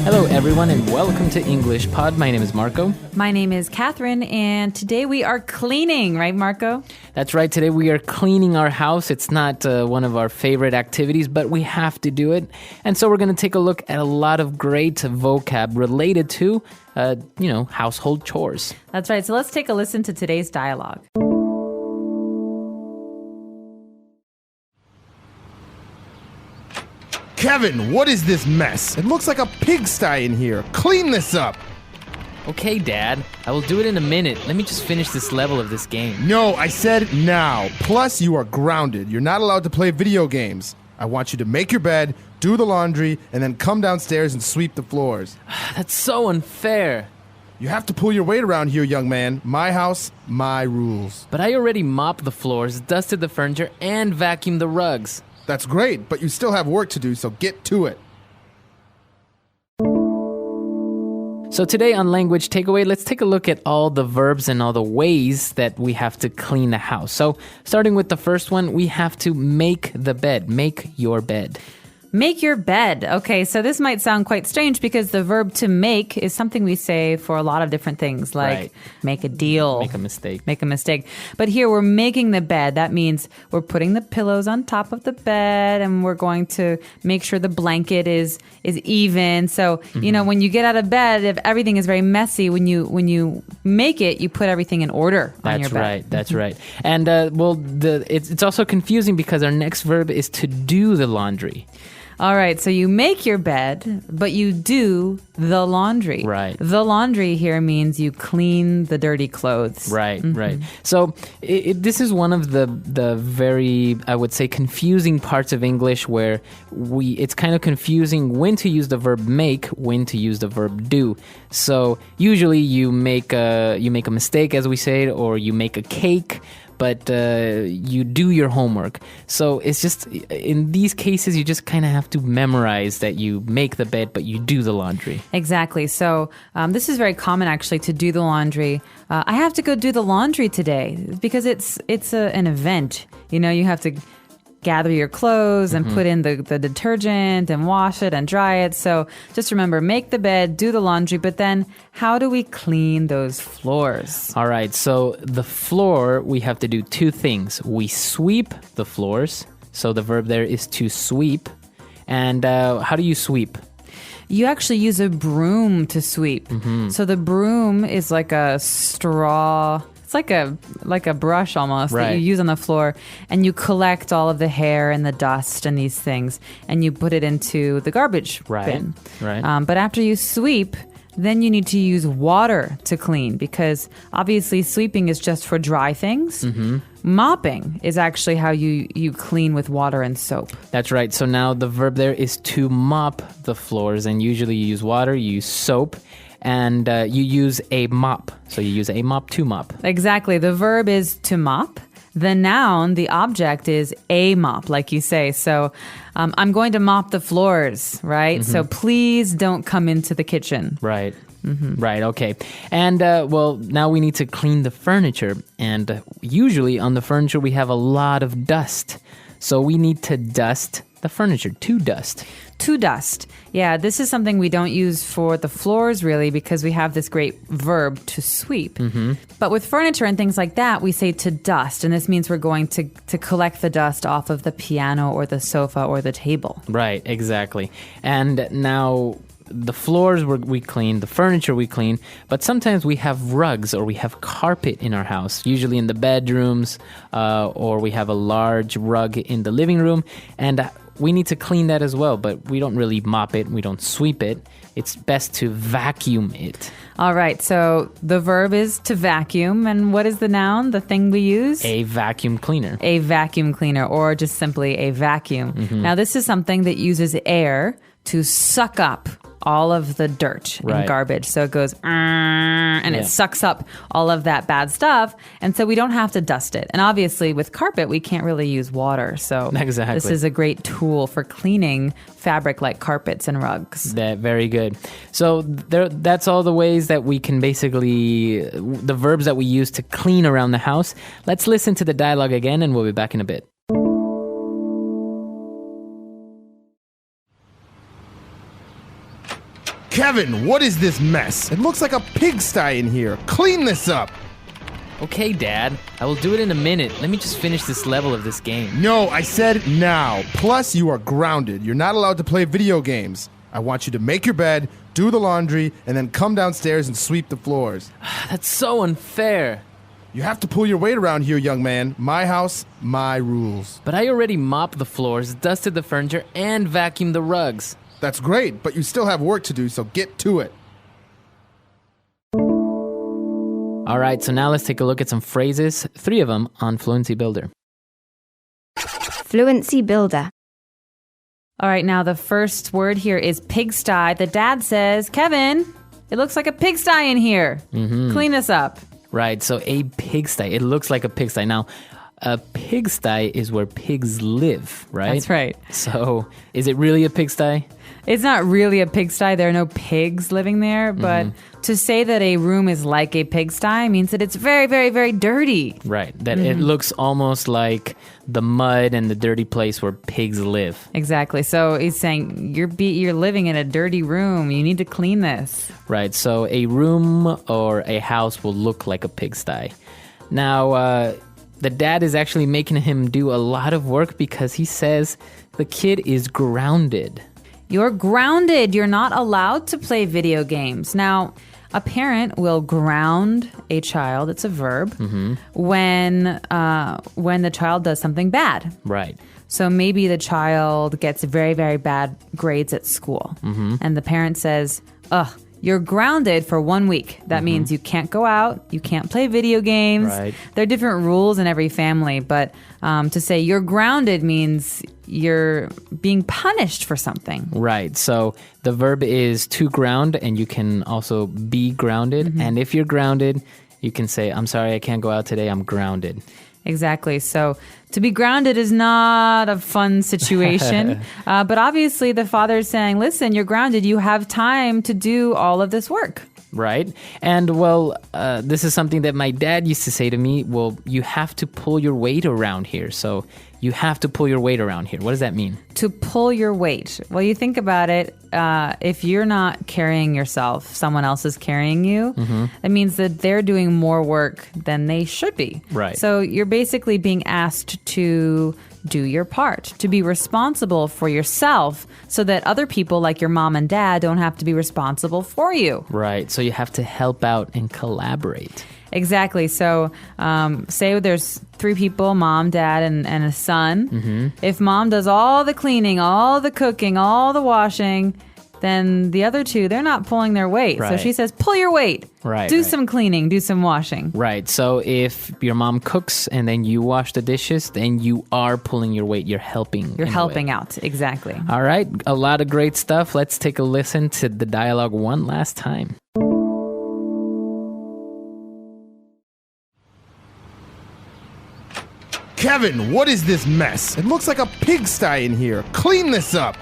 Hello, everyone, and welcome to English Pod. My name is Marco. My name is Catherine, and today we are cleaning, right, Marco? That's right. Today we are cleaning our house. It's not one of our favorite activities, but we have to do it. And so we're going to take a look at a lot of great vocab related to, household chores. That's right. So let's take a listen to today's dialogue. Kevin, what is this mess? It looks like a pigsty in here. Clean this up. Okay, Dad. I will do it in a minute. Let me just finish this level of this game. No, I said now. Plus, you are grounded. You're not allowed to play video games. I want you to make your bed, do the laundry, and then come downstairs and sweep the floors. That's so unfair. You have to pull your weight around here, young man. My house, my rules. But I already mopped the floors, dusted the furniture, and vacuumed the rugs. That's great, but you still have work to do, so get to it. So today on Language Takeaway, let's take a look at all the verbs and all the ways that we have to clean the house. So starting with the first one, we have to make the bed. Make your bed. Make your bed. Okay, so this might sound quite strange because the verb to make is something we say for a lot of different things, like Right. make a deal. Make a mistake. Make a mistake. But here we're making the bed. That means we're putting the pillows on top of the bed and we're going to make sure the blanket is even. So, when you get out of bed, if everything is very messy, when you make it, you put everything in order on your bed. That's right. And it's also confusing because our next verb is to do the laundry. All right, so you make your bed, but you do the laundry. Right. The laundry here means you clean the dirty clothes. Right. So this is one of the very, I would say, confusing parts of English where it's kind of confusing when to use the verb make, when to use the verb do. So usually you make a mistake, as we say, or you make a cake, but you do your homework. So it's just, in these cases, you just kind of have to memorize that you make the bed, but you do the laundry. Exactly. So this is very common, actually, to do the laundry. I have to go do the laundry today because it's an event. You have to gather your clothes and put in the detergent and wash it and dry it. So just remember, make the bed, do the laundry, but then how do we clean those floors? All right, so the floor, we have to do two things. We sweep the floors. So the verb there is to sweep. And how do you sweep? You actually use a broom to sweep. So the broom is like a straw. It's like a brush almost that you use on the floor, and you collect all of the hair and the dust and these things, and you put it into the garbage bin. Right. But after you sweep, then you need to use water to clean because obviously sweeping is just for dry things. Mopping is actually how you clean with water and soap. That's right. So now the verb there is to mop the floors, and usually you use water, you use soap, and you use a mop. So you use a mop to mop. Exactly. The verb is to mop. The noun, the object, is a mop, like you say. So I'm going to mop the floors, right? So please don't come into the kitchen. Right. Right, okay. And, now we need to clean the furniture. And usually on the furniture we have a lot of dust. So we need to dust the furniture, to dust. To dust. Yeah, this is something we don't use for the floors really because we have this great verb to sweep. But with furniture and things like that, we say to dust. And this means we're going to collect the dust off of the piano or the sofa or the table. Right, exactly. And now the floors we clean, the furniture we clean, but sometimes we have rugs or we have carpet in our house, usually in the bedrooms, or we have a large rug in the living room, and we need to clean that as well, but we don't really mop it, we don't sweep it. It's best to vacuum it. All right, so the verb is to vacuum, and what is the noun, the thing we use? A vacuum cleaner. A vacuum cleaner, or just simply a vacuum. Now, this is something that uses air to suck up all of the dirt and garbage. So it goes, and it sucks up all of that bad stuff. And so we don't have to dust it. And obviously with carpet, we can't really use water. So this is a great tool for cleaning fabric like carpets and rugs. Very good. So that's all the ways that we can basically, the verbs that we use to clean around the house. Let's listen to the dialogue again and we'll be back in a bit. Kevin, what is this mess? It looks like a pigsty in here. Clean this up. Okay, Dad. I will do it in a minute. Let me just finish this level of this game. No, I said now. Plus, you are grounded. You're not allowed to play video games. I want you to make your bed, do the laundry, and then come downstairs and sweep the floors. That's so unfair. You have to pull your weight around here, young man. My house, my rules. But I already mopped the floors, dusted the furniture, and vacuumed the rugs. That's great, but you still have work to do, so get to it. All right, so now let's take a look at some phrases, 3 of them on Fluency Builder. Fluency Builder. All right, now the first word here is pigsty. The dad says, Kevin, it looks like a pigsty in here. Clean this up. Right, so a pigsty. It looks like a pigsty. Now, a pigsty is where pigs live, right? That's right. So, is it really a pigsty? It's not really a pigsty. There are no pigs living there, but to say that a room is like a pigsty means that it's very, very, very dirty. Right, that it looks almost like the mud and the dirty place where pigs live. Exactly. So he's saying you're living in a dirty room. You need to clean this. Right, so a room or a house will look like a pigsty. Now, the dad is actually making him do a lot of work because he says the kid is grounded. You're grounded. You're not allowed to play video games. Now, a parent will ground a child, it's a verb, when the child does something bad. Right. So maybe the child gets very, very bad grades at school. And the parent says, ugh, you're grounded for 1 week. That means you can't go out, you can't play video games. Right. There are different rules in every family, but to say you're grounded means you're being punished for something. Right. So the verb is to ground, and you can also be grounded. And if you're grounded, you can say, I'm sorry, I can't go out today. I'm grounded. Exactly. So to be grounded is not a fun situation. But obviously the father is saying, listen, you're grounded. You have time to do all of this work. Right. And well, this is something that my dad used to say to me. Well, you have to pull your weight around here. So you have to pull your weight around here. What does that mean? To pull your weight. Well, you think about it. If you're not carrying yourself, someone else is carrying you. That means that they're doing more work than they should be. Right. So you're basically being asked to do your part, to be responsible for yourself so that other people like your mom and dad don't have to be responsible for you. Right. So you have to help out and collaborate. Exactly. So say there's 3 people, mom, dad, and a son. If mom does all the cleaning, all the cooking, all the washing, then the other 2, they're not pulling their weight. So Right. she says, pull your weight. Right, Do right. some cleaning, do some washing. Right. So if your mom cooks and then you wash the dishes, then you are pulling your weight. You're helping. You're in a helping way. out. Exactly. All right. A lot of great stuff. Let's take a listen to the dialogue one last time. Kevin, what is this mess? It looks like a pigsty in here. Clean this up.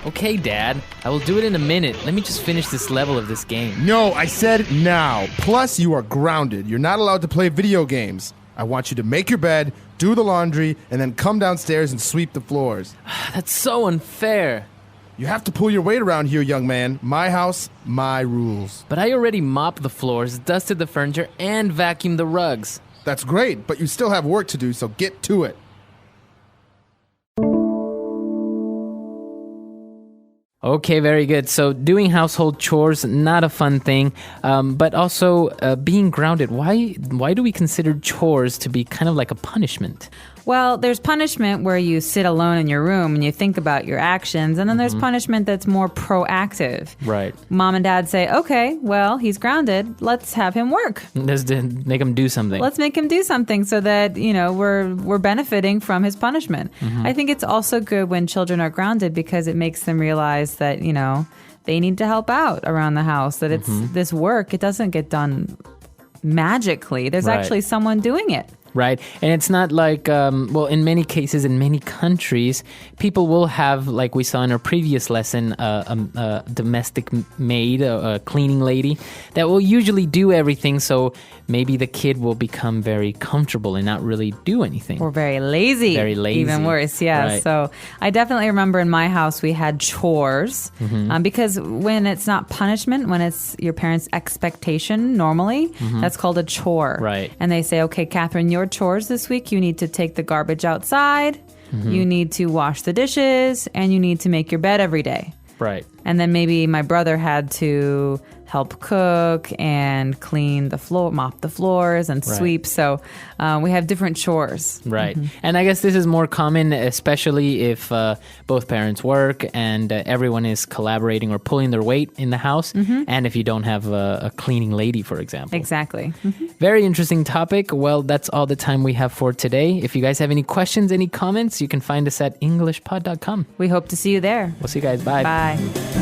Okay, Dad. I will do it in a minute. Let me just finish this level of this game. No, I said now. Plus, you are grounded. You're not allowed to play video games. I want you to make your bed, do the laundry, and then come downstairs and sweep the floors. That's so unfair. You have to pull your weight around here, young man. My house, my rules. But I already mopped the floors, dusted the furniture, and vacuumed the rugs. That's great, but you still have work to do, so get to it. Okay, very good. So doing household chores, not a fun thing, but also being grounded. Why do we consider chores to be kind of like a punishment? Well, there's punishment where you sit alone in your room and you think about your actions. And then there's punishment that's more proactive. Right. Mom and dad say, okay, well, he's grounded. Let's have him work. Let's make them do something. Let's make him do something so that, we're benefiting from his punishment. I think it's also good when children are grounded because it makes them realize that, they need to help out around the house, that it's this work. It doesn't get done magically. There's Right. actually someone doing it. Right. And it's not like, well, in many cases, in many countries, people will have, like we saw in our previous lesson, a domestic maid, a cleaning lady that will usually do everything. So maybe the kid will become very comfortable and not really do anything. Or very lazy. Very lazy. Even worse, yeah. Right. So I definitely remember in my house we had chores because when it's not punishment, when it's your parents' expectation normally, that's called a chore. Right. And they say, okay, Catherine, your chores this week, you need to take the garbage outside, you need to wash the dishes, and you need to make your bed every day. Right. And then maybe my brother had to help cook and clean the floor, mop the floors and sweep. So we have different chores. Right. And I guess this is more common, especially if both parents work and everyone is collaborating or pulling their weight in the house. And if you don't have a cleaning lady, for example. Exactly. Very interesting topic. Well, that's all the time we have for today. If you guys have any questions, any comments, you can find us at englishpod.com. We hope to see you there. We'll see you guys. Bye. Bye.